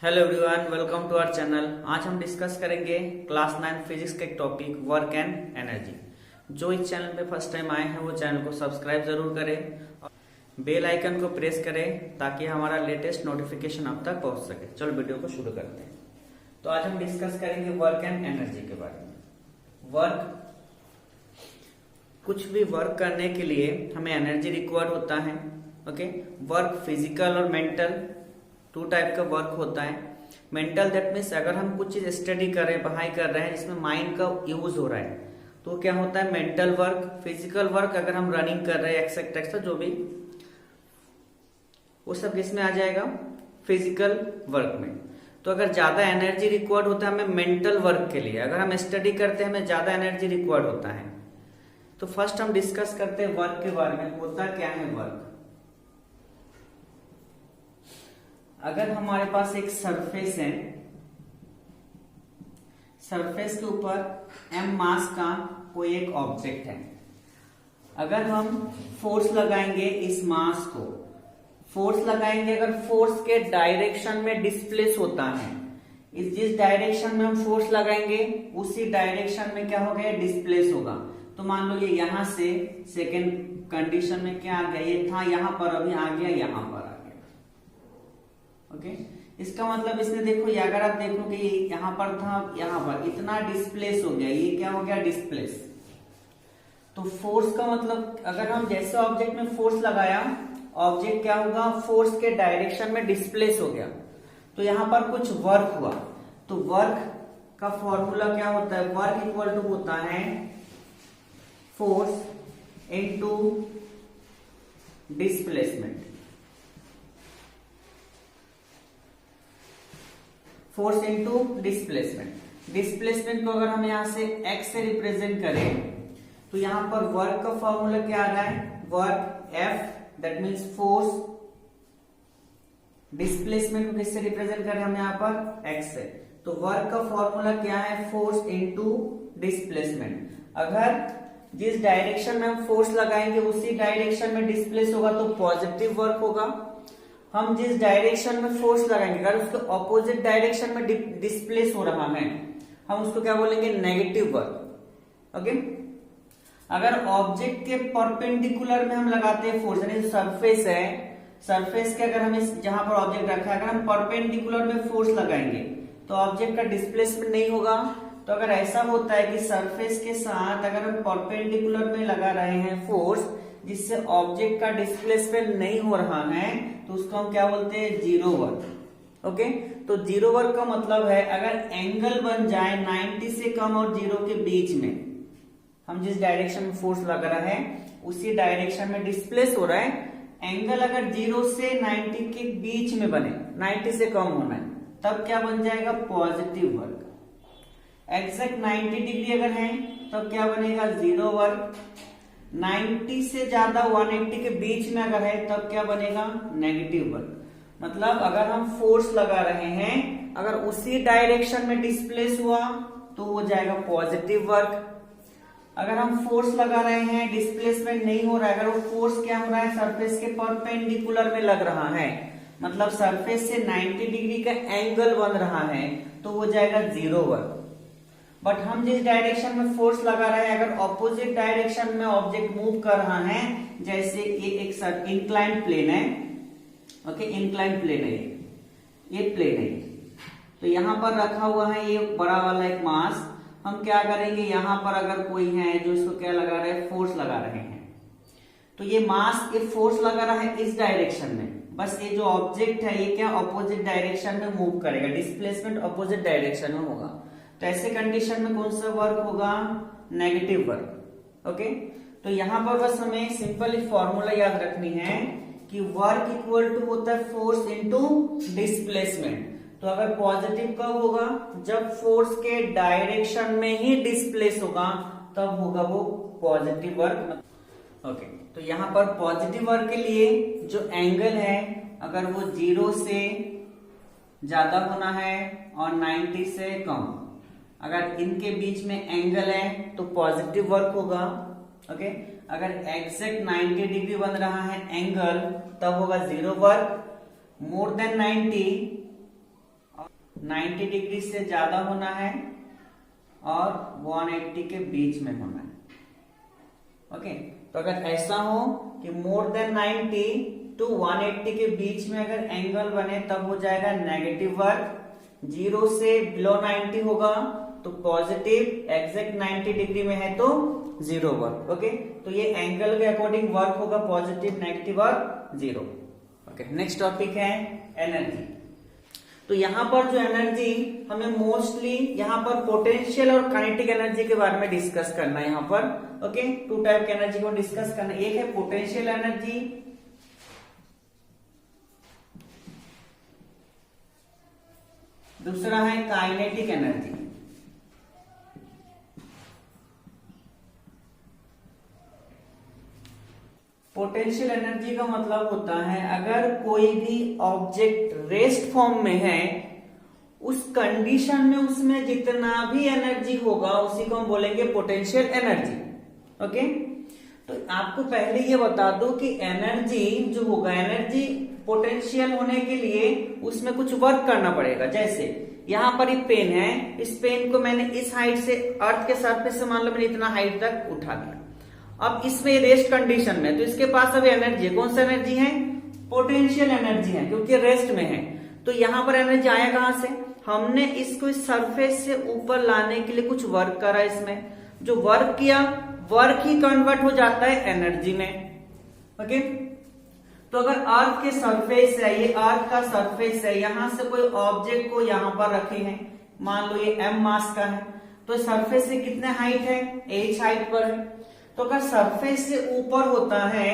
Hello everyone, welcome to our channel. आज हम discuss करेंगे क्लास 9 फिजिक्स का एक टॉपिक वर्क एंड एनर्जी। जो इस चैनल पे फर्स्ट टाइम आए हैं वो चैनल को सब्सक्राइब जरूर करें और बेल आइकन को प्रेस करें ताकि हमारा लेटेस्ट नोटिफिकेशन आप तक पहुंच सके। चलो वीडियो को शुरू करते हैं। तो आज हम डिस्कस करेंगे वर्क एंड एनर्जी के बारे में। कुछ भी वर्क करने के लिए हमें एनर्जी रिक्वायर्ड होता है। ओके, वर्क फिजिकल और मेंटल टू टाइप का वर्क होता है। मेंटल दैट मीन्स अगर हम कुछ चीज स्टडी कर रहे हैं, पढ़ाई कर रहे हैं जिसमें माइंड का यूज हो रहा है तो क्या होता है मेंटल वर्क। फिजिकल वर्क अगर हम रनिंग कर रहे हैं एक्सेट्रा जो भी, वो सब किसमें आ जाएगा, फिजिकल वर्क में। तो अगर ज्यादा एनर्जी रिक्वायर्ड होता है हमें मेंटल वर्क के लिए, अगर हम स्टडी करते हैं हमें ज्यादा एनर्जी रिक्वायर्ड होता है। तो फर्स्ट हम डिस्कस करते हैं वर्क के बारे में। होता क्या है वर्क। अगर हमारे पास एक सरफेस है, सरफेस के ऊपर m मास का कोई एक ऑब्जेक्ट है, अगर हम फोर्स लगाएंगे इस मास को, फोर्स लगाएंगे, अगर फोर्स के डायरेक्शन में डिस्प्लेस होता है, इस जिस डायरेक्शन में हम फोर्स लगाएंगे उसी डायरेक्शन में क्या होगा, डिस्प्लेस होगा। तो मान लो ये यहां से सेकेंड कंडीशन में क्या आ गया, ये था यहां पर, अभी आ गया यहां पर आ गया। ओके, इसका मतलब इसने देखो, ये अगर आप देखो कि यहां पर था, यहां पर इतना डिस्प्लेस हो गया, ये क्या हो गया, डिस्प्लेस। तो फोर्स का मतलब अगर हम जैसे ऑब्जेक्ट में फोर्स लगाया, ऑब्जेक्ट क्या होगा, फोर्स के डायरेक्शन में डिस्प्लेस हो गया। तो यहां पर कुछ वर्क हुआ। तो वर्क का फॉर्मूला क्या होता है, वर्क इक्वल टू होता है force into displacement. Force into displacement. Displacement को अगर हम यहां से x से रिप्रेजेंट करें तो यहां पर वर्क का फॉर्मूला क्या आ रहा है, work F that means force. Displacement को किससे रिप्रेजेंट करें हम यहां पर, x से। तो वर्क का फॉर्मूला क्या है, फोर्स इनटू डिस्प्लेसमेंट। अगर जिस डायरेक्शन में हम फोर्स लगाएंगे उसी डायरेक्शन में डिस्प्लेस होगा तो पॉजिटिव वर्क होगा। हम जिस डायरेक्शन में फोर्स लगाएंगे अगर उसके ऑपोजिट डायरेक्शन में डिस्प्लेस हो रहा है हम उसको क्या बोलेंगे, नेगेटिव वर्क। ओके, अगर ऑब्जेक्ट के परपेंडिकुलर में हम लगाते हैं फोर्स, यानी सरफेस है, सरफेस के अगर हमें जहां पर ऑब्जेक्ट रखा है अगर हम परपेंडिकुलर में फोर्स लगाएंगे तो ऑब्जेक्ट का डिस्प्लेसमेंट नहीं होगा। तो अगर ऐसा होता है कि सरफेस के साथ अगर हम परपेंडिकुलर में लगा रहे हैं फोर्स जिससे ऑब्जेक्ट का डिस्प्लेसमेंट नहीं हो रहा है तो उसको हम क्या बोलते हैं, जीरो वर्क। ओके, तो जीरो वर्क का मतलब है अगर एंगल बन जाए 90 से कम और जीरो के बीच में, हम जिस डायरेक्शन में फोर्स लगा रहा है उसी डायरेक्शन में डिस्प्लेस हो रहा है, एंगल अगर 0 से 90 के बीच में बने, 90 से कम होना है, तब क्या बन जाएगा, पॉजिटिव वर्क। एग्जैक्ट 90 डिग्री अगर है तब क्या बनेगा, जीरो वर्क। 90 से ज्यादा 180 के बीच में अगर है तब क्या बनेगा, नेगेटिव वर्क। मतलब अगर हम फोर्स लगा रहे हैं, अगर उसी डायरेक्शन में डिस्प्लेस हुआ तो हो जाएगा पॉजिटिव वर्क। अगर हम फोर्स लगा रहे हैं, डिस्प्लेसमेंट नहीं हो रहा है, अगर वो फोर्स क्या हो रहा है, सरफेस के परपेंडिकुलर में लग रहा है, मतलब सरफेस से 90 डिग्री का एंगल बन रहा है तो हो जाएगा जीरो वर्क। बट हम जिस डायरेक्शन में फोर्स लगा रहे हैं अगर ऑपोजिट डायरेक्शन में ऑब्जेक्ट मूव कर रहा है, जैसे ये एक इंक्लाइंड प्लेन है, ओके, इंक्लाइंड प्लेन है, ये प्लेन है, तो यहां पर रखा हुआ है ये बड़ा वाला एक मास। हम क्या करेंगे, यहां पर अगर कोई है जो इसको क्या लगा रहे हैं, फोर्स लगा रहे हैं, तो ये मास ये फोर्स लगा रहा है इस डायरेक्शन में, बस ये जो ऑब्जेक्ट है ये क्या ऑपोजिट डायरेक्शन में मूव करेगा, डिस्प्लेसमेंट ऑपोजिट डायरेक्शन में होगा। तो ऐसे कंडीशन में कौन सा वर्क होगा, नेगेटिव वर्क। ओके, तो यहां पर बस हमें सिंपल फॉर्मूला याद रखनी है कि वर्क इक्वल टू होता है फोर्स इनटू डिस्प्लेसमेंट। तो अगर पॉजिटिव कब होगा, जब फोर्स के डायरेक्शन में ही डिस्प्लेस होगा तब होगा वो पॉजिटिव वर्क। ओके, तो यहां पर पॉजिटिव वर्क के लिए जो एंगल है अगर वो 0 से ज्यादा होना है और 90 से कम, अगर इनके बीच में एंगल है तो पॉजिटिव वर्क होगा। ओके, अगर एग्जैक्ट 90 डिग्री बन रहा है एंगल तब होगा zero work. More than 90 90 degree से ज्यादा होना है और 180 के बीच में होना है। ओके, तो अगर ऐसा हो कि मोर देन 90 टू 180 के बीच में अगर एंगल बने तब हो जाएगा नेगेटिव वर्क। 0 से बिलो 90 होगा तो पॉजिटिव, एग्जैक्ट 90 डिग्री में है तो 0 वर्क। ओके, तो ये एंगल के अकॉर्डिंग वर्क होगा, पॉजिटिव, नेगेटिव और 0। ओके, नेक्स्ट टॉपिक है एनर्जी। तो यहाँ पर जो एनर्जी हमें मोस्टली यहाँ पर पोटेंशियल और काइनेटिक एनर्जी के बारे में डिस्कस करना है यहाँ पर। ओके, 2 टाइप की एनर्जी को डिस्कस करना है। एक है पोटेंशियल एनर्जी, दूसरा है काइनेटिक एनर्जी। पोटेंशियल एनर्जी का मतलब होता है अगर कोई भी ऑब्जेक्ट रेस्ट फॉर्म में है, उस कंडीशन में उसमें जितना भी एनर्जी होगा उसी को हम बोलेंगे पोटेंशियल एनर्जी। ओके, तो आपको पहले ये बता दो कि एनर्जी जो होगा, एनर्जी पोटेंशियल होने के लिए उसमें कुछ वर्क करना पड़ेगा। जैसे यहां पर एक पेन है, इस पेन को मैंने इस हाइट से अर्थ के सरफेस से मान लो मैंने इतना हाइट तक उठा दिया। अब इसमें रेस्ट कंडीशन में तो इसके पास अभी एनर्जी है, कौन सा एनर्जी है? पोटेंशियल एनर्जी है, क्योंकि रेस्ट में है। तो यहां पर एनर्जी आया कहां से? हमने इसको इस सरफेस से ऊपर लाने के लिए कुछ वर्क करा, इसमें जो वर्क किया वर्क ही कन्वर्ट हो जाता है एनर्जी में। ओके, तो अगर अर्थ के सरफेस है, ये अर्थ का सरफेस है, यहां से कोई ऑब्जेक्ट को यहां पर रखे हैं, मान लो ये m मास का है, तो सरफेस से कितने हाइट है? h हाइट पर है। तो अगर सरफेस से ऊपर होता है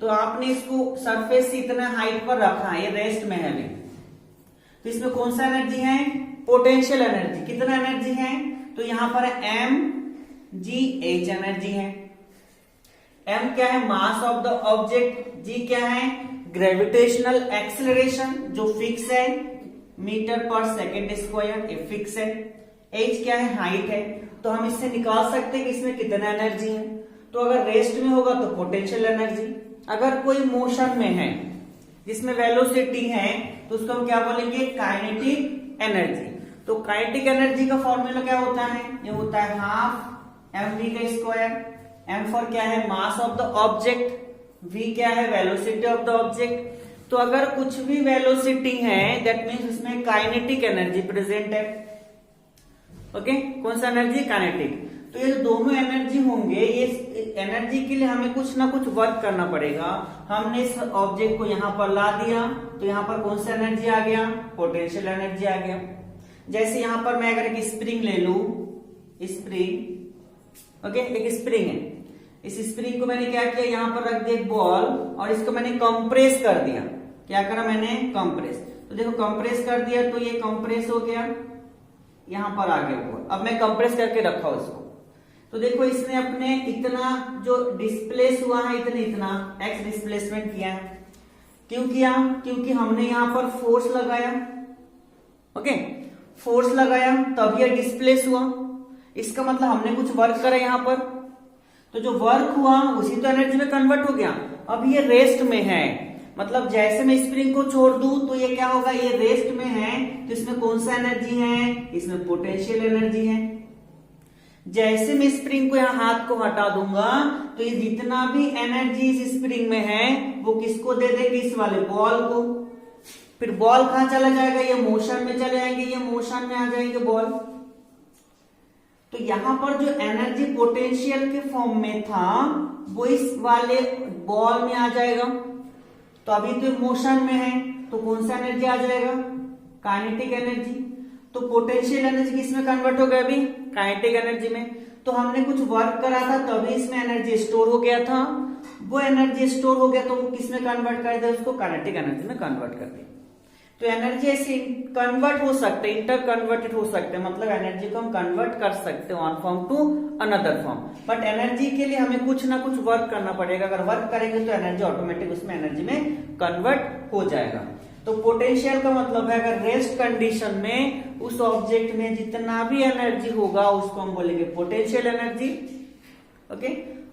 तो आपने इसको सरफेस से इतना हाइट पर रखा है, ये रेस्ट में है अभी, तो इसमें कौन सा एनर्जी है? Potential energy. कितना एनर्जी है? तो यहां पर m g h एनर्जी है। m क्या है? Mass of the object. g क्या है? ग्रेविटेशनल एक्सेलरेशन जो फिक्स है, मीटर पर सेकेंड स्क्वायर, ये फिक्स है। h क्या है? हाइट है। तो हम इससे निकाल सकते हैं कि इसमें कितना एनर्जी है। तो अगर रेस्ट में होगा तो पोटेंशियल एनर्जी, अगर कोई मोशन में है जिसमें वेलोसिटी है तो उसको हम क्या बोलेंगे? Kinetic energy. तो काइनेटिक एनर्जी का फॉर्मूला क्या होता है? ये होता है हाफ mv का स्क्वायर। m फॉर क्या है? Mass of the object, v क्या है? Velocity of the object. तो अगर कुछ भी वेलोसिटी है दैट मीन्स उसमें काइनेटिक एनर्जी प्रेजेंट है। ओके, कौन सा एनर्जी? काइनेटिक। तो ये दोनों एनर्जी होंगे, ये एनर्जी के लिए हमें कुछ ना कुछ वर्क करना पड़ेगा। हमने इस ऑब्जेक्ट को यहां पर ला दिया तो यहां पर कौन सा एनर्जी आ गया? पोटेंशियल एनर्जी आ गया। जैसे यहां पर मैं अगर एक स्प्रिंग ले लू, स्प्रिंग, ओके, एक स्प्रिंग है, इस स्प्रिंग को मैंने क्या किया? यहां पर रख दिया एक बॉल और इसको मैंने कंप्रेस कर दिया। क्या करा मैंने? कंप्रेस। तो देखो कंप्रेस कर दिया तो ये कंप्रेस हो गया, यहां पर आ गया बॉल। अब मैं कंप्रेस करके रखा उसको, तो देखो इसने अपने इतना जो डिस्प्लेस हुआ है, इतना एक्स डिस्प्लेसमेंट किया है। क्यों किया? क्योंकि हमने यहां पर फोर्स लगाया। ओके, फोर्स लगाया तब ये डिस्प्लेस हुआ। इसका मतलब हमने कुछ वर्क करा यहां पर, तो जो वर्क हुआ उसी तो एनर्जी में कन्वर्ट हो गया। अब ये रेस्ट में है, मतलब जैसे मैं स्प्रिंग को छोड़ दूं तो ये क्या होगा? ये रेस्ट में है, तो इसमें कौन सा एनर्जी है? इसमें पोटेंशियल एनर्जी है। जैसे मैं स्प्रिंग को यहां हाथ को हटा दूंगा तो ये जितना भी एनर्जी इस स्प्रिंग में है वो किसको दे देगी? इस वाले बॉल को। फिर बॉल कहां चला जाएगा? ये मोशन में चले जाएंगे, ये मोशन में आ जाएंगे बॉल। तो यहां पर जो एनर्जी पोटेंशियल के फॉर्म में था वो इस वाले बॉल में आ जाएगा। तो अभी तो मोशन में है तो कौन सा एनर्जी आ जाएगा? Kinetic energy. तो पोटेंशियल एनर्जी किसमें कन्वर्ट हो गया? अभी काइनेटिक एनर्जी में। तो हमने कुछ वर्क करा था तभी इसमें एनर्जी स्टोर हो गया था, वो एनर्जी स्टोर हो गया तो वो किसमें कन्वर्ट कर दिया? उसको काइनेटिक एनर्जी में कन्वर्ट कर दिया। तो एनर्जी ऐसे कन्वर्ट हो सकते हैं, इंटर कन्वर्टेड हो सकते हैं, मतलब एनर्जी को हम कन्वर्ट कर सकते हैं one form to another form. But energy के लिए हमें कुछ ना कुछ वर्क करना पड़ेगा। अगर वर्क करेंगे तो एनर्जी ऑटोमेटिक उसमें एनर्जी में कन्वर्ट हो जाएगा। तो पोटेंशियल का मतलब है अगर रेस्ट कंडीशन में उस ऑब्जेक्ट में जितना भी एनर्जी होगा उसको हम बोलेंगे पोटेंशियल एनर्जी। ओके,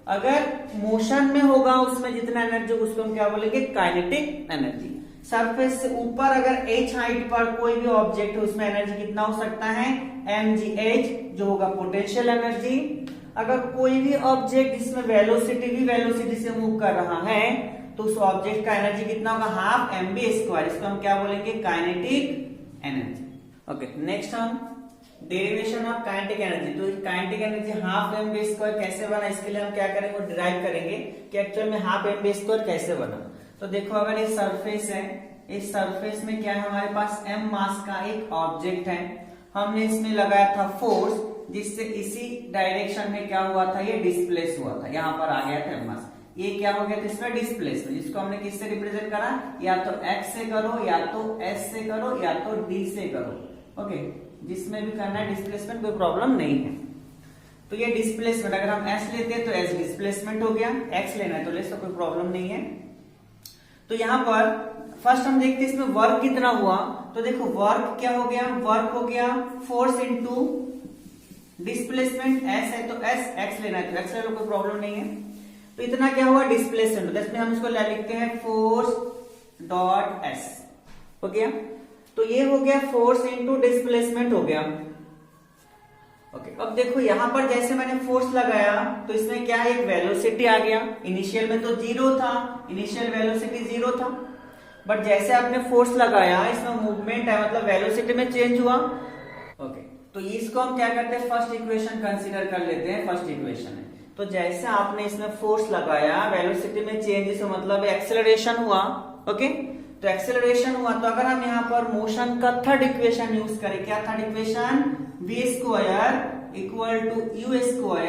अगर मोशन में होगा उसमें जितना एनर्जी उसको हम क्या बोलेंगे? Kinetic energy. सरफेस से ऊपर अगर h हाइट पर कोई भी ऑब्जेक्ट है उसमें एनर्जी कितना हो सकता है, mgh, जो होगा पोटेंशियल एनर्जी। अगर कोई भी ऑब्जेक्ट जिसमें वेलोसिटी से मूव कर रहा है तो उस ऑब्जेक्ट का एनर्जी कितना होगा, हाफ mv²। इसको हम क्या बोलेंगे, काइनेटिक एनर्जी। ओके, नेक्स्ट हम डेरिवेशन ऑफ काइनेटिक एनर्जी। तो काइनेटिक एनर्जी हाफ mv² कैसे बना, इसके लिए हम क्या करेंगे, वो डिराइव करेंगे कि एक्चुअल में हाफ mv² कैसे बना। तो देखो अगर ये सरफेस है, इस सरफेस में क्या है, हमारे पास m मास का एक ऑब्जेक्ट है, हमने इसमें लगाया था फोर्स, जिससे इसी डायरेक्शन में क्या हुआ था, ये डिस्प्लेस हुआ था, यहाँ पर आ गया था m मास, ये क्या हो गया था इसमें डिस्प्लेसमेंट, जिसको हमने किससे रिप्रेजेंट करा, या तो x से करो, या तो s से करो, या तो d से करो। ओके, जिसमें भी करना है डिस्प्लेसमेंट, कोई प्रॉब्लम नहीं है। तो ये डिस्प्लेसमेंट, अगर हम s लेते हैं तो s डिस्प्लेसमेंट हो गया, x लेना है तो ले, तो कोई प्रॉब्लम नहीं है। तो यहाँ पर फर्स्ट हम देखते हैं इसमें वर्क कितना हुआ। तो देखो वर्क क्या हो गया, वर्क हो गया फोर्स इनटू डिस्प्लेसमेंट, s है तो s, x लेना है तो x ले लो, कोई प्रॉब्लम नहीं है। तो इतना क्या हुआ डिस्प्लेसमेंट, इसमें हम इसको लिखते हैं फोर्स डॉट s, हो गया। तो ये हो गया फोर्स इनटू डिस्प्लेसमेंट हो गया। ओके, अब देखो यहां पर जैसे मैंने फोर्स लगाया तो इसमें क्या है, एक वेलोसिटी आ गया। इनिशियल में तो जीरो था, इनिशियल वेलोसिटी जीरो था, बट जैसे आपने फोर्स लगाया इसमें मूवमेंट है, मतलब वेलोसिटी में चेंज हुआ। ओके, तो इसको हम क्या करते हैं, फर्स्ट इक्वेशन कंसीडर कर लेते हैं। फर्स्ट इक्वेशन है, तो जैसे आपने इसमें फोर्स लगाया, वेलोसिटी में चेंज से मतलब एक्सेलरेशन हुआ। ओके, तो एक्सेलरेशन हुआ, तो अगर हम यहाँ पर मोशन का थर्ड इक्वेशन यूज करें, क्या third equation, v² equal to u²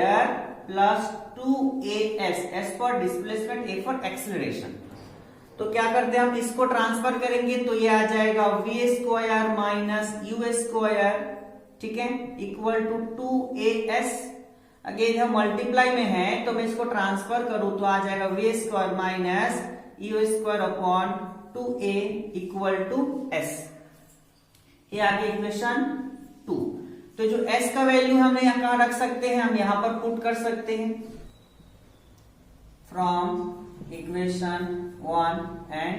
plus 2as, s for displacement, a for acceleration. तो क्या करते हैं हम इसको ट्रांसफर करेंगे तो ये आ जाएगा v² माइनस u², ठीक है, इक्वल टू 2as। अगेन हम मल्टीप्लाई में है तो मैं इसको ट्रांसफर करूं तो आ जाएगा v² minus u² upon 2a equal to s। ये आ गया इक्वेशन 2। तो जो s का वैल्यू हमें यहाँ कहां रख सकते हैं, हम यहां पर पुट कर सकते हैं फ्रॉम इक्वेशन 1 एंड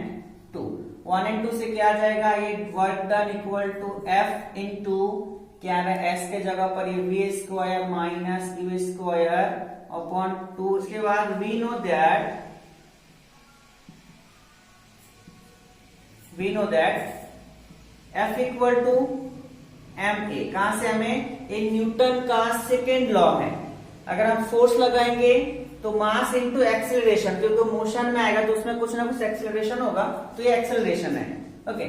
2। 1 एंड 2 से क्या आ जाएगा, ये work done equal to f into क्या है, s के जगह पर ये v² माइनस u² अपॉन 2। उसके बाद we know that f equal to ma, कहां से हमें, ये न्यूटन का सेकेंड लॉ है। अगर हम फोर्स लगाएंगे तो मास इनटू एक्सेलरेशन, क्योंकि मोशन में आएगा तो उसमें कुछ ना कुछ एक्सेलरेशन होगा, तो ये एक्सेलरेशन है। ओके,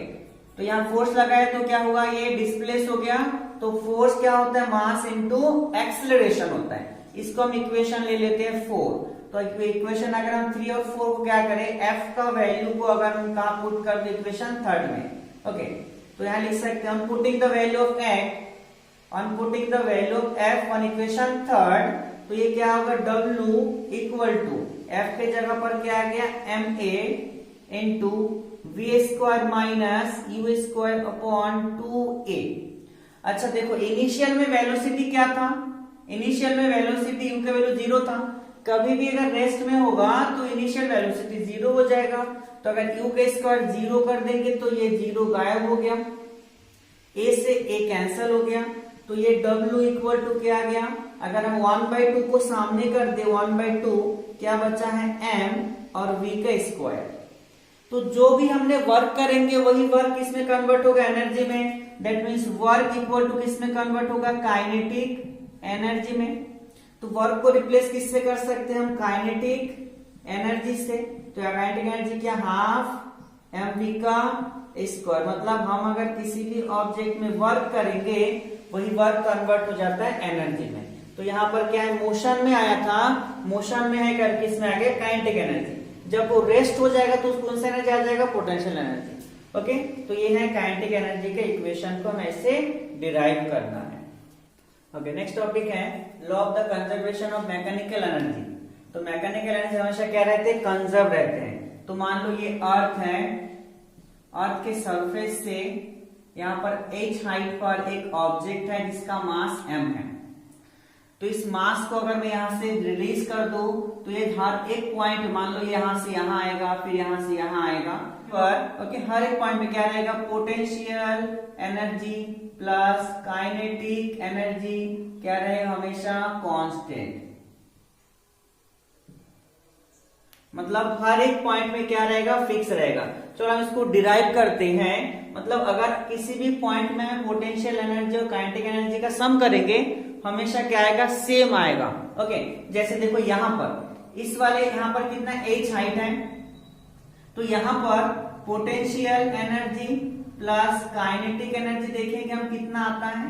तो यहाँ फोर्स लगाए तो क्या हुआ, ये डिस्प्लेस हो गया। तो फोर्स क्या होता है, मास इनटू एक्सेलरेशन होता है। इसको हम इक्वेशन ले लेते हैं 4। तो इक्वेशन अगर हम 3 और 4 को क्या करें, f का वैल्यू को अगर हम कहा पुट कर दे इक्वेशन 3 में। ओके, तो यहाँ लिख सकते हैं putting the value of x on putting the value of f on equation 3, तो ये क्या होगा, w इक्वल टू f के जगह पर क्या आ गया, ma into v² minus u² upon 2a। अच्छा देखो इनिशियल में वेलोसिटी क्या था, इनिशियल में वेलोसिटी u का वैल्यू 0 था। कभी भी अगर रेस्ट में होगा तो इनिशियल वेलोसिटी 0 हो जाएगा। तो अगर u का स्क्वायर 0 कर देंगे तो ये 0 गायब हो गया, a से a कैंसिल हो गया। तो ये w इक्वल टू क्या आ गया, अगर हम 1/2 को सामने कर दे, 1/2 क्या बचा है, m और v का स्क्वायर। तो जो भी हमने वर्क करेंगे वही वर्क किसमें कन्वर्ट होगा, एनर्जी में। That means work equal to किसमें कन्वर्ट होगा, काइनेटिक एनर्जी में। तो वर्क को रिप्लेस किससे कर सकते हैं हम, काइनेटिक एनर्जी से। तो काइनेटिक एनर्जी क्या, हाफ mv का स्क्वायर। मतलब हम अगर किसी भी ऑब्जेक्ट में वर्क करेंगे वही वर्क कन्वर्ट हो जाता है एनर्जी में। तो यहाँ पर क्या है, मोशन में आया था, मोशन में है करके इसमें आ गया काइनेटिक एनर्जी। जब वो रेस्ट हो जाएगा तो कौन सा एनर्जी आ जाएगा, पोटेंशियल एनर्जी। ओके, तो ये है काइनेटिक एनर्जी के इक्वेशन को हमें ऐसे डिराइव करना है। ओके, नेक्स्ट टॉपिक है law of the conservation of mechanical energy. तो मैकेनिकल एनर्जी हमेशा क्या रहते हैं, कंजर्व रहते हैं। तो मान लो ये अर्थ है, अर्थ के सरफेस से यहाँ पर h हाइट पर एक ऑब्जेक्ट है जिसका मास m है। तो इस मास को अगर मैं यहां से रिलीज कर दूं तो ये हर एक पॉइंट, मान लो यहां से यहां आएगा, फिर यहां से यहां आएगा, पर ओके हर एक पॉइंट में क्या रहेगा, potential energy plus kinetic energy क्या रहेगा, हमेशा कांस्टेंट। मतलब हर एक पॉइंट में क्या रहेगा, फिक्स रहेगा। चलो हम इसको डिराइव करते हैं। मतलब अगर किसी भी पॉइंट में पोटेंशियल एनर्जी और काइनेटिक एनर्जी का सम करेंगे, हमेशा क्या आएगा, सेम आएगा। ओके, जैसे देखो यहां पर इस वाले यहां पर कितना h हाइट है, तो यहां पर potential energy plus kinetic energy देखेंगे हम कितना आता है।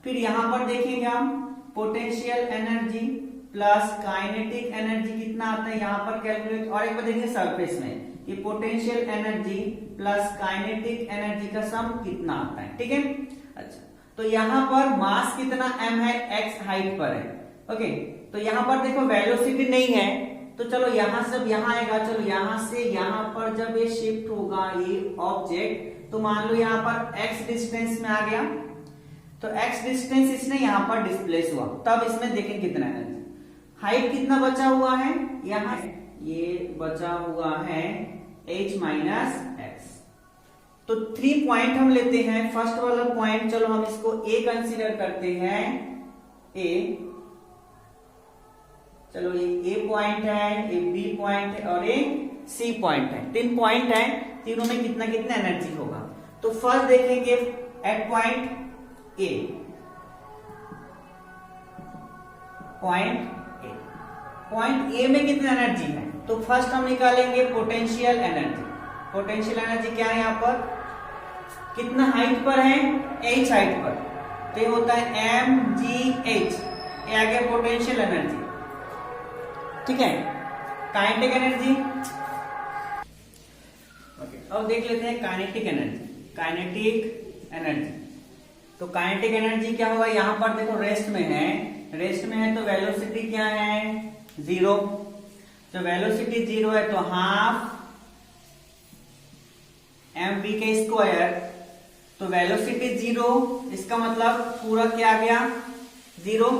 फिर यहां पर देखेंगे हम potential energy plus kinetic energy कितना आता है, यहां पर कैलकुलेट। और एक बार देखिए सरफेस में कि potential energy plus kinetic energy का सम कितना आता है। ठीक है, अच्छा तो यहां पर मास कितना m है, x हाइट पर है। ओके, तो यहां पर देखो वेलोसिटी नहीं है, तो चलो यहां से यहां आएगा। चलो यहां से यहां पर जब ये शिफ्ट होगा ये ऑब्जेक्ट, तो मान लो यहां पर x डिस्टेंस में आ गया, तो x डिस्टेंस इसने यहां पर डिस्प्लेस हुआ, तब इसमें देखें कितना एनर्जी, हाइट कितना बचा हुआ है, यहां ये बचा हुआ है h माइनस एक्स। तो 3 पॉइंट हम लेते हैं। फर्स्ट वाला पॉइंट चलो हम इसको a कंसीडर करते हैं, a। चलो ये a पॉइंट है, ये b पॉइंट है और ये c पॉइंट है। 3 पॉइंट है, तीनों में कितना कितना एनर्जी होगा। तो फर्स्ट देखेंगे at point a, point A में कितनी एनर्जी है, तो फर्स्ट हम निकालेंगे पोटेंशियल एनर्जी। पोटेंशियल एनर्जी क्या है, यहाँ पर कितना हाइट पर है, h हाइट पर, तो ये होता है mgh, ये आ गया पोटेंशियल एनर्जी। ठीक है, काइनेटिक एनर्जी ओके, अब देख लेते हैं काइनेटिक एनर्जी। काइनेटिक एनर्जी, तो काइनेटिक एनर्जी क्या होगा, यहां पर देखो रेस्ट में है, रेस्ट में है तो वेलोसिटी क्या है, 0। तो वेलोसिटी 0 है तो हाफ mv के स्क्वायर, तो वेलोसिटी 0, इसका मतलब पूरा क्या आ गया, 0।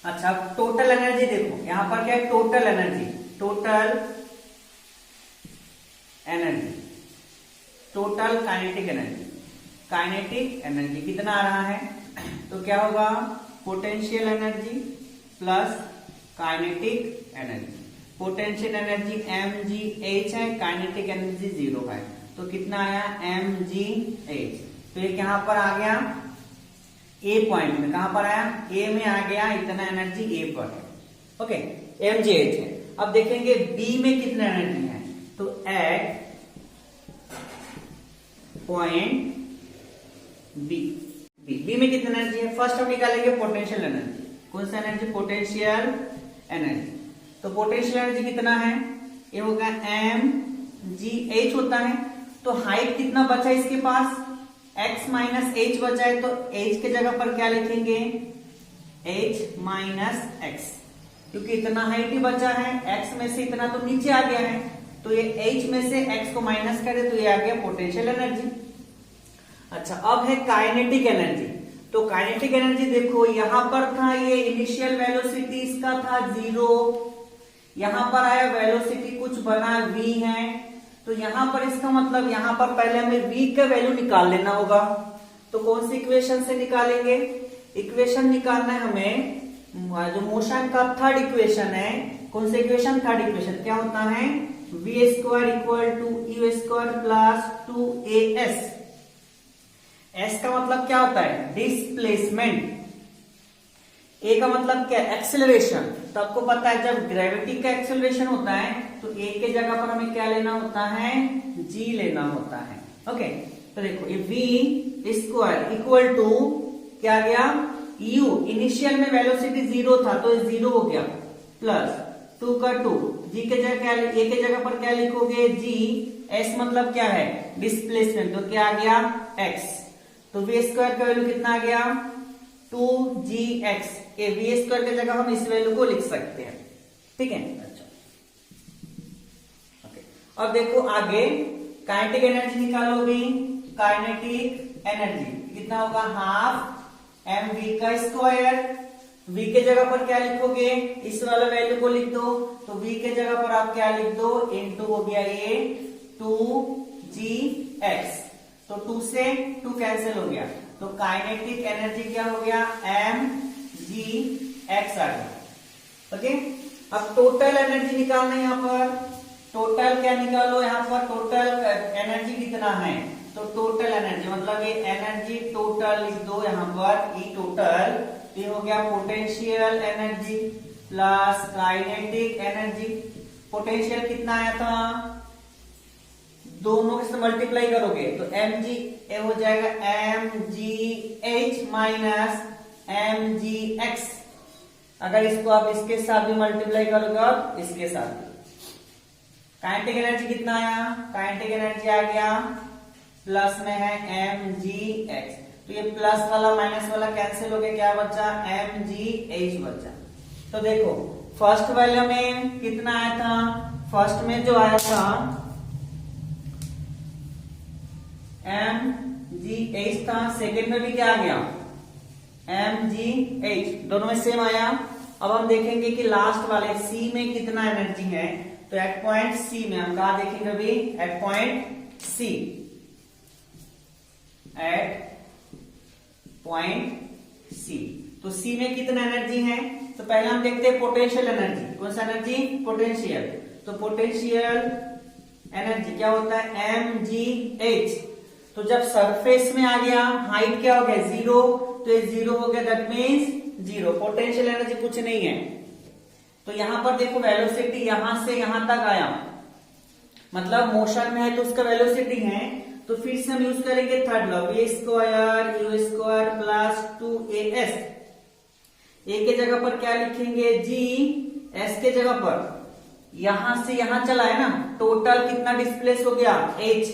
अच्छा टोटल एनर्जी देखो, यहां पर क्या है, total energy, total energy, total kinetic energy. Kinetic energy कितना आ रहा है, तो क्या होगा, potential energy plus kinetic energy. Potential energy mgh है, काइनेटिक एनर्जी 0 है, तो कितना आया mgh। तो ये कहां पर आ गया, ए पॉइंट में, कहां पर आया, ए में आ गया, इतना एनर्जी ए पर है। ओके, mgh है। अब देखेंगे बी में कितना एनर्जी है, तो एट पॉइंट बी में कितना एनर्जी है, फर्स्ट हम निकालेंगे पोटेंशियल एनर्जी। कौन सा एनर्जी, पोटेंशियल एनर्जी। तो पोटेंशियल एनर्जी कितना है, ये होगा mgh होता है। तो हाइट कितना बचा इसके पास, x माइनस h बचा है, तो h के जगह पर क्या लिखेंगे, h माइनस x, क्योंकि इतना हाइट ही बचा है, x में से इतना तो नीचे आ गया है, तो ये h में से x को माइनस करे तो ये आ गया पोटेंशियल एनर्जी। अच्छा अब है काइनेटिक एनर्जी। तो काइनेटिक एनर्जी देखो, यहां पर था ये इनिशियल वेलोसिटी इसका था 0, यहां पर आया वेलोसिटी कुछ बना v है, तो यहां पर इसका मतलब यहां पर पहले हमें v का वैल्यू निकाल लेना होगा। तो कौन सी इक्वेशन से निकालेंगे, इक्वेशन निकालना है हमें, जो मोशन का थर्ड इक्वेशन है। कौन सी इक्वेशन, थर्ड इक्वेशन क्या होता है, v square equal to u square plus 2as। S का मतलब क्या होता है, डिस्प्लेसमेंट। ए का मतलब क्या, एक्सेलरेशन। तो आपको पता है जब ग्रेविटी का एक्सेलरेशन होता है तो ए के जगह पर हमें क्या लेना होता है, जी लेना होता है। ओके, तो देखो ये v स्क्वायर इक्वल टू क्या आ गया, u, इनिशियल में वेलोसिटी 0 था तो 0 हो गया, प्लस 2 का 2, जी के जगह क्या, ए के जगह पर क्या लिखोगे, g, s मतलब क्या है, डिस्प्लेसमेंट, तो क्या आ गया x। तो वी स्क्वायर का वैल्यू कितना आ गया, 2gx। ये वी स्क्वायर की जगह हम इस वैल्यू को लिख सकते हैं। ठीक है, अच्छा ओके। अब देखो आगे काइनेटिक एनर्जी निकालो भी, काइनेटिक एनर्जी कितना होगा, हाफ mv का स्क्वायर। v के जगह पर क्या लिखोगे, इस वाला वैल्यू को लिख दो, तो v के जगह पर आप क्या लिख दो, इनटू हो गया ये 2gx, तो 2 से 2 कैंसिल हो गया, तो काइनेटिक एनर्जी क्या हो गया, mgx आ गया। ओके, अब टोटल एनर्जी निकालना है। यहाँ पर टोटल क्या निकालो, यहाँ पर टोटल एनर्जी कितना है, तो टोटल एनर्जी मतलब ये एनर्जी टोटल लिख दो यहाँ पर, ई टोटल, ये हो गया potential energy plus kinetic energy. Potential कितना आया था, दोनों से मल्टीप्लाई करोगे तो mg हो जाएगा mgh माइनस mgx। अगर इसको आप इसके साथ भी मल्टीप्लाई करोगे और इसके साथ भी, काइनेटिक एनर्जी कितना आया, काइनेटिक एनर्जी आ गया प्लस में है mgx, तो ये प्लस वाला माइनस वाला कैंसिल हो गया, क्या बचा, mgh बचा। तो देखो फर्स्ट वैल्यू में कितना आया था, फर्स्ट में जो आया था mgh था, सेकेंड में भी क्या आ गया, mgh, दोनों में सेम आया। अब हम देखेंगे कि लास्ट वाले C में कितना एनर्जी है, तो एट पॉइंट C में हम कहा देखेंगे अभी, at point C, at point C, तो C में कितना एनर्जी है, तो पहले हम देखते हैं पोटेंशियल एनर्जी, कौन सा एनर्जी, पोटेंशियल। तो पोटेंशियल एनर्जी क्या होता है, mgh, तो जब सरफेस में आ गया हाइट क्या हो गया, 0, तो ये 0 हो गया, दैट मीन्स 0, पोटेंशियल एनर्जी कुछ नहीं है। तो यहां पर देखो वेलोसिटी यहां से यहां तक आया, मतलब मोशन में है तो उसका वेलोसिटी है, तो फिर से हम यूज करेंगे third law, a square u square plus 2as। a के जगह पर क्या लिखेंगे, g, s के जगह पर यहां से यहां चला है ना, टोटल कितना डिस्प्लेस हो गया, h,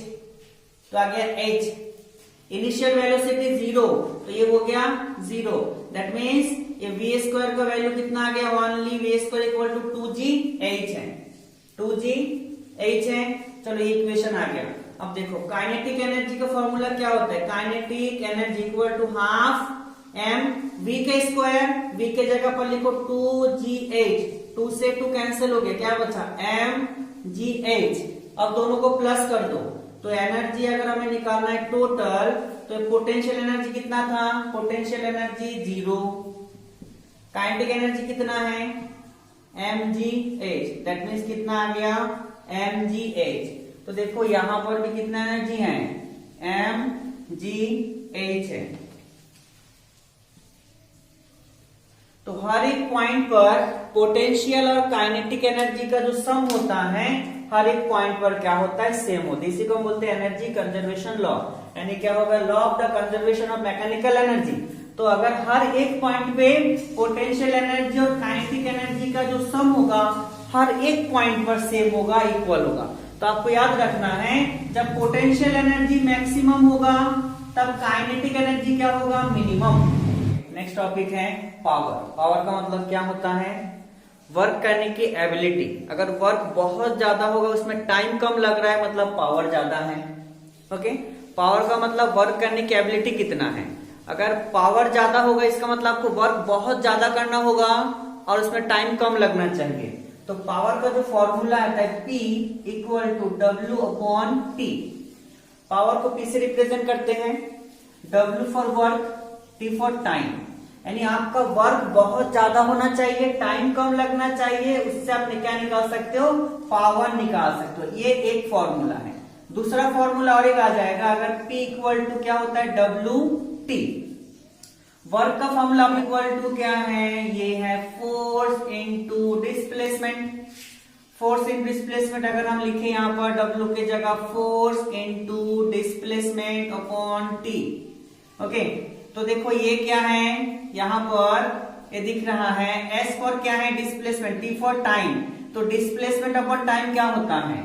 तो आ गया h। इनिशियल वेलोसिटी 0, तो ये हो गया 0, दैट मीन्स ये v स्क्वायर का वैल्यू कितना आ गया, only v square equal to 2gh है, 2gh है। चलो ये इक्वेशन आ गया। अब देखो काइनेटिक एनर्जी का फॉर्मूला क्या होता है, kinetic energy equal to half m v के स्क्वायर, v के जगह पर लिखो 2gh, 2 से 2 कैंसिल हो गया, क्या बचा, mgh। अब दोनों को प्लस कर दो, तो एनर्जी अगर हमें निकालना है टोटल, तो पोटेंशियल एनर्जी कितना था, पोटेंशियल एनर्जी 0, काइनेटिक एनर्जी कितना है, mgh, दैट मीन्स कितना आ गया, mgh। तो देखो यहां पर भी कितना एनर्जी है, mgh है। तो हर एक पॉइंट पर पोटेंशियल और काइनेटिक एनर्जी का जो सम होता है, हर एक पॉइंट पर क्या होता है, सेम होता है। इसी को हम बोलते हैं एनर्जी कंजर्वेशन लॉ, यानी क्या होगा, law of the conservation of mechanical energy. तो अगर हर एक पॉइंट पे पोटेंशियल एनर्जी और काइनेटिक एनर्जी का जो सम होगा, हर एक पॉइंट पर सेम होगा, इक्वल होगा। तो आपको याद रखना है, जब पोटेंशियल एनर्जी मैक्सिमम होगा तब काइनेटिक एनर्जी क्या होगा, मिनिमम। नेक्स्ट टॉपिक है पावर। पावर का मतलब क्या होता है, वर्क करने की एबिलिटी। अगर वर्क बहुत ज्यादा होगा, उसमें टाइम कम लग रहा है, मतलब पावर ज्यादा है। ओके, पावर का मतलब वर्क करने की एबिलिटी कितना है। अगर पावर ज्यादा होगा, इसका मतलब आपको वर्क बहुत ज्यादा करना होगा और उसमें टाइम कम लगना चाहिए। तो पावर का जो फॉर्मूला आता है P equal to W upon T। Power को P से रिप्रेजेंट करते हैं, W for work, T for time. यानी आपका वर्क बहुत ज्यादा होना चाहिए, टाइम कम लगना चाहिए, उससे आप क्या निकाल सकते हो, पावर निकाल सकते हो। ये एक फॉर्मूला है। दूसरा फॉर्मूला और एक आ जाएगा, अगर P इक्वल टू क्या होता है, WT। वर्क का फॉर्मूला इक्वल टू क्या है, ये है force into displacement. Force in displacement अगर हम लिखे यहाँ पर W के जगह force into displacement upon T। Okay, तो देखो ये क्या है, यहां पर ये दिख रहा है, S फॉर क्या है, डिस्प्लेसमेंट, T फॉर टाइम। तो डिस्प्लेसमेंट अपॉन टाइम क्या होता है,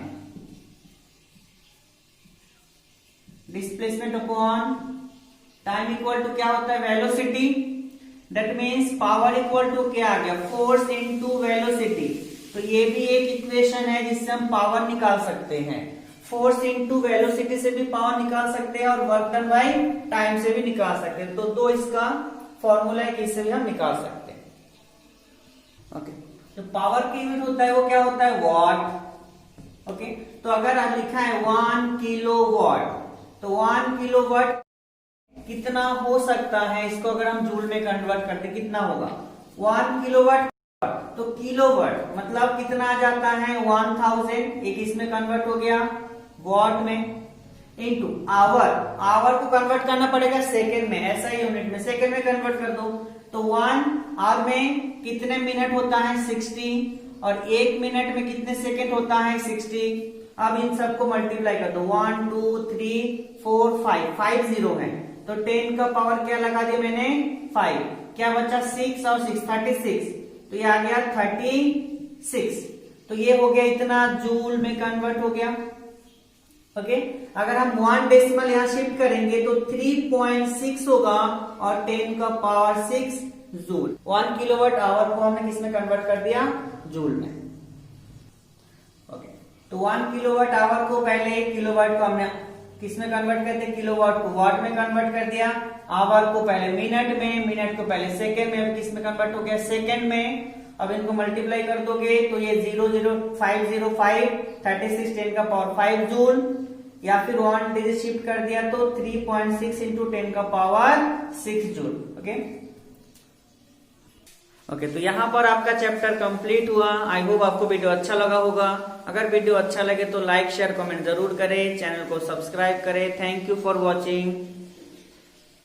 displacement upon time equal to क्या होता है, velocity. That means power equal to क्या आ गया, फोर्स इनटू वेलोसिटी। तो ये भी एक इक्वेशन है जिससे हम पावर निकाल सकते हैं। फोर्स इनटू वेलोसिटी से भी पावर निकाल सकते हैं और वर्क डन बाय टाइम से भी निकाल सकते हैं। तो दो इसका फॉर्मूला है कि इससे भी हम निकाल सकते हैं। ओके, तो पावर की यूनिट होता है वो क्या होता है, वॉट। ओके, तो अगर लिखा है 1 किलोवाट, तो 1 किलोवाट कितना हो सकता है, इसको अगर हम जूल में कन्वर्ट करते कितना होगा 1 किलोवाट। तो किलोवाट मतलब कितना आ जाता है 1000, एक इसमें कन्वर्ट हो गया वॉट में, इनटू आवर, आवर को कन्वर्ट करना पड़ेगा सेकेंड में, ऐसा यूनिट में, सेकेंड में कन्वर्ट कर दो। तो 1 आवर में कितने मिनट होता है 60, और 1 मिनट में कितने सेकेंड होता है 60। अब इन सबको मल्टीप्लाई कर दो, 1 2 3 4 5 जीरो है, तो 10 का पावर क्या लगा दिया मैंने 5, क्या बचा 6 और 6 36, तो ये आ गया 36, तो ये हो गया इतना जूल में कन्वर्ट हो गया। ओके, अगर हम 1 डेसिमल यहां शिफ्ट करेंगे तो 3.6 होगा और 10 का पावर 6 जूल। 1 किलोवाट आवर को हमने किसमें कन्वर्ट कर दिया जूल में। ओके, तो 1 किलोवाट आवर को पहले किलोवाट को हमने किसमें कन्वर्ट कर दिया, किलोवाट को वाट में कन्वर्ट कर दिया, आवर को पहले मिनट में, मिनट को पहले सेकेंड में, अब किसमें कन्वर्ट हो गया सेकेंड में। अब इनको मल्टीप्लाई कर दोगे तो ये 00505 36 10 का पावर 5 जूल, या फिर 1 डिजिट शिफ्ट कर दिया तो 3.6 इंटू 10 का पावर 6 जूल। ओके, तो यहाँ पर आपका चैप्टर कंप्लीट हुआ। आई होप आपको वीडियो अच्छा लगा होगा। अगर वीडियो अच्छा लगे तो लाइक शेयर कमेंट जरूर करें, चैनल को सब्सक्राइब करें। Thank you for watching.